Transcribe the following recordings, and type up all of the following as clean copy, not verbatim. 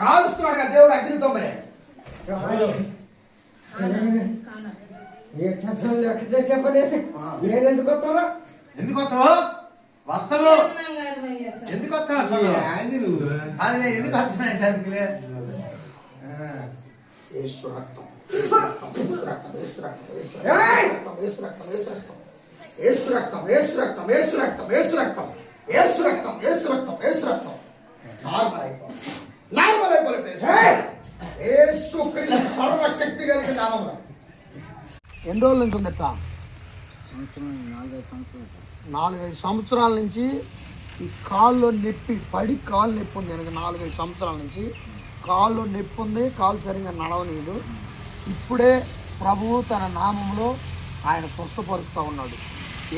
కాలుస్తున్నాడు కదా దేవుడు అగ్నితో. మరి నేను ఎందుకు వస్తాను? ఎందుకు వస్తావు? వస్తావు ఎందుకు వస్తావు? ఎందుకు వస్తున్నాయి? సర్వశక్తి కలిగిన నామములో. ఎన్ని రోజుల నుంచి ఉందట? 4-5 సంవత్సరాల నుంచి ఈ కాల్లో నొప్పి పడి కాలు నొప్పి ఉంది. எனக்கு 4-5 సంవత్సరాల నుంచి కాళ్ళు నొప్పి ఉంది. కాలు సరిగ్గా నడవలేదు. ఇప్పుడే ప్రభువు తన నామంలో ఆయన స్వస్థపరుస్తూ ఉన్నాడు.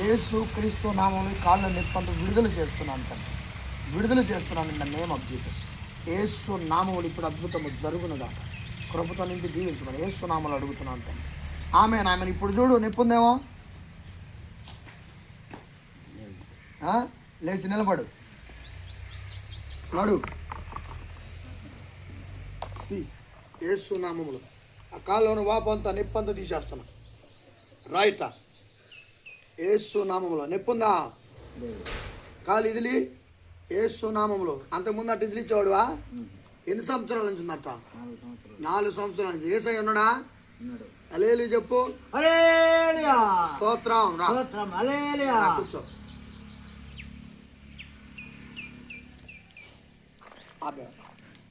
యేసు క్రీస్తు నామంలో కాళ్ళ నొప్పి అంతా విడుదల చేస్తున్నాను. విడుదల చేస్తున్నాను in the name of Jesus. యేసు నామములు ఇప్పుడు అద్భుతము జరుగునుగా. కృపతో నింపి దీవించమని యేసు నామములు అడుగుతున్నాను తండ్రి. ఆమెన్. ఇప్పుడు చూడు నొప్పి ఉందేమో. లేచి నిలబడు. నడు. యేసు నామములు ఆ కాళ్ళలోని వాపంతా నొప్పంతా తీసేస్తున్నా. రైట్. యేసు నామములో నొప్పుందా? కాలు ఇదిలి. యేసు నామములో. అంతకుముందు అటు ఇదిలిచ్చేవాడువా? ఎన్ని సంవత్సరాల నుంచి ఉందట? 4 సంవత్సరాల నుంచి. యేసయ్య ఉన్నాడా? హల్లెలూయా చెప్పు. హల్లెలూయా స్తోత్రం. రా హల్లెలూయా. కూర్చో. అబ్బే